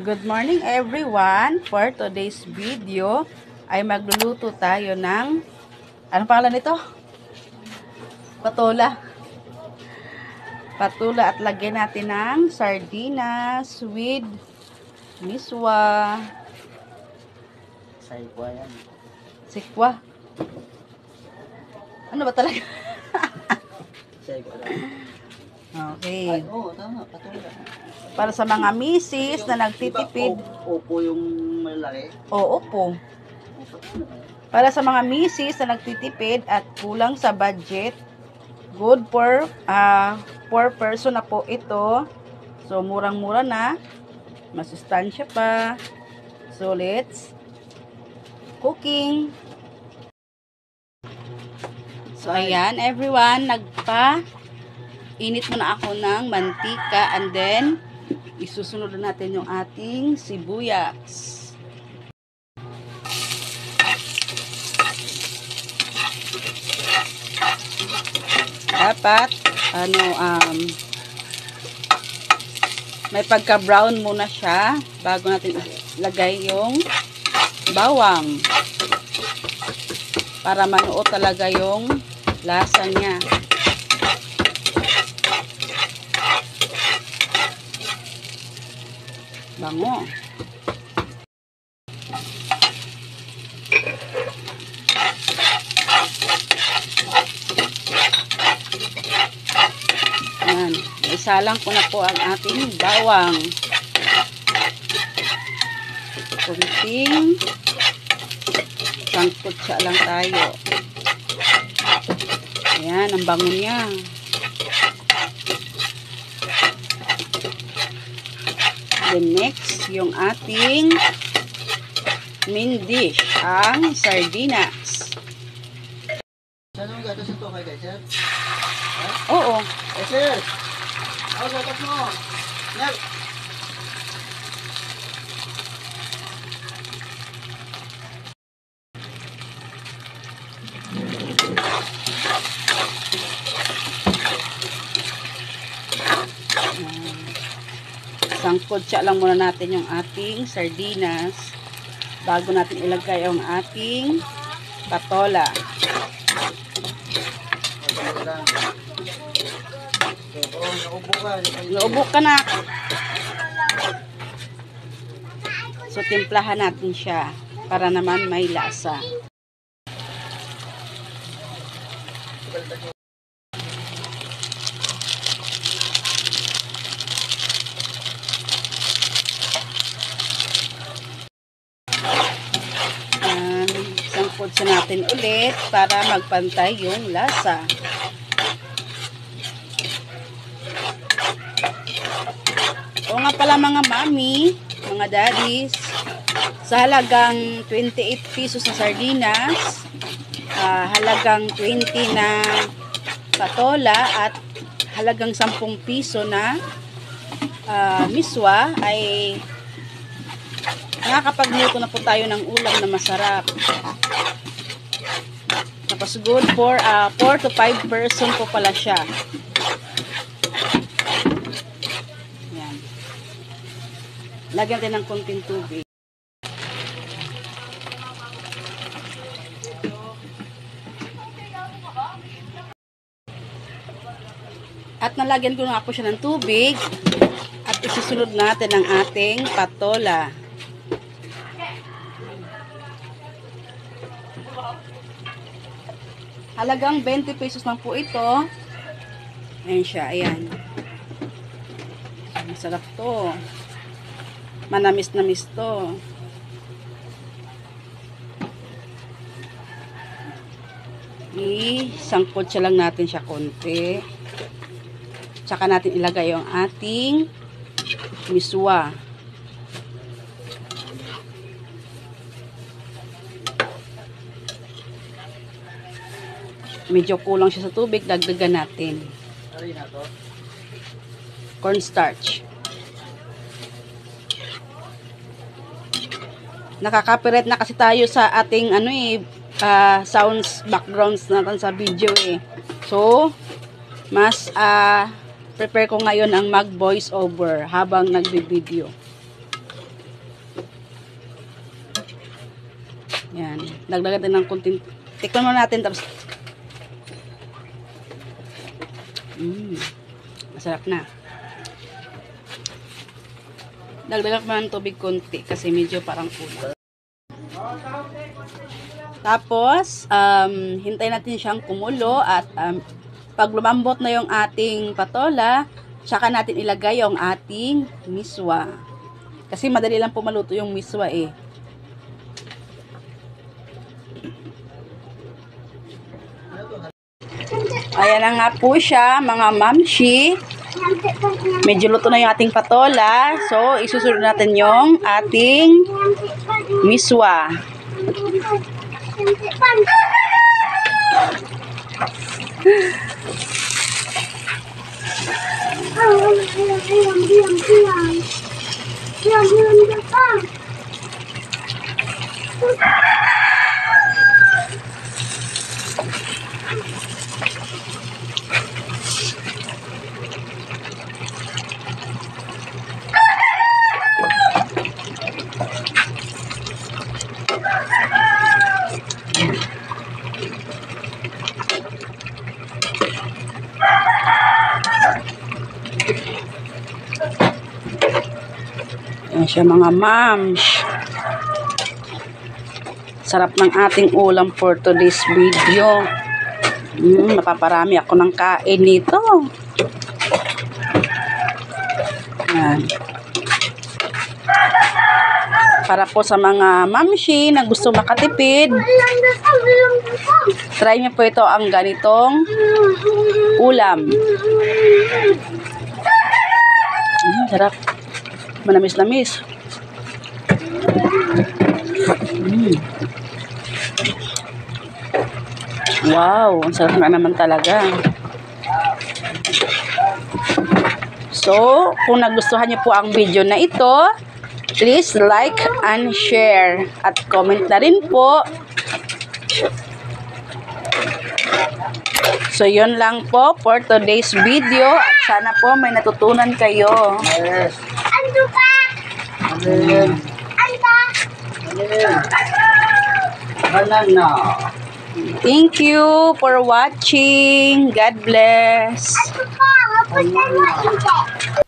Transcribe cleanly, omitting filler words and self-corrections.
Good morning everyone. For today's video ay magluluto tayo ng anong pangalan nito? Patola. Patola at lagyan natin ng sardinas with miswa. Sikwa yan. Sikwa. Ano ba talaga? Sikwa lang. Okay. Ay, oo, tama. Patola. Para sa mga misis na nagtitipid. Opo yung malaki. Oo po. Para sa mga misis na nagtitipid at kulang sa budget, good for 4 person na po ito. So, murang-mura na. Masustansya pa. So, let's cooking. So, ayan, everyone. Init muna ako ng mantika and then isusunod na natin yung ating sibuyas. Dapat may pagka-brown muna siya bago natin ilagay yung bawang para manuot talaga yung lasa niya. Bango. Ayan. Isalang ko na po ang ating bawang. Kunting sangkutsa lang tayo. Ayan, ang bango niya. Then next, yung ating main dish, ang sardinas. Saan mo gatas ito kay sir? Oo. Sir! Ako gatas mo! Sir! Sangkutsa lang muna natin yung ating sardinas bago natin ilagay yung ating patola. Naubo ka na. So, timplahan natin siya para naman may lasa. Sangkutsa natin ulit para magpantay yung lasa. O nga pala mga mami, mga daddies, sa halagang 28 pesos na sardinas, halagang 20 na patola at halagang 10 piso na miswa ay nakakapagluto na po tayo ng ulam na masarap. Tapos good for 4 to 5 person po pala siya. Yan. Lagyan natin ng konting tubig. At nalagyan ko na po siya ng tubig at isusunod natin ang ating patola. Halagang 20 pesos lang po ito. Ayan siya, ayan. Masarap to. Manamis-namis to. Isangkot siya lang natin siya konti. Tsaka natin ilagay yung ating miswa. Medyo kulang siya sa tubig, dagdagan natin. Cornstarch. Nakaka-copyright na kasi tayo sa ating sounds backgrounds natin sa video eh. So, mas prepare ko ngayon ang mag voice over habang nagbi-video. Yan. Dagdagan din ng kunting. Tikman mo natin tapos. Masarap na. Dagdagan pa ng tubig konti kasi medyo parang kulang. Tapos, hintayin natin siyang kumulo at pag lumambot na yung ating patola, tsaka natin ilagay yung ating miswa. Kasi madali lang po maluto yung miswa eh. Ayan na nga po siya, mga mamshi. Medyo luto na yung ating patola. So, isusunod natin yung ating miswa. Ayan siya mga mams. Sarap ng ating ulam for today's video. Napaparami ako ng kain nito. Ayan. Para po sa mga mamshi na gusto makatipid, try nyo po ito ang ganitong ulam. Sarap. Manamis-namis. Wow, ang sarap na naman talaga. So, kung nagustuhan niyo po ang video na ito, please like and share at comment na rin po. So, yun lang po for today's video at sana po may natutunan kayo. Yes. Ano ba? Alin. Ano ba? Alin. Banana. Thank you for watching. God bless. Ano ba? Kapag na hindi.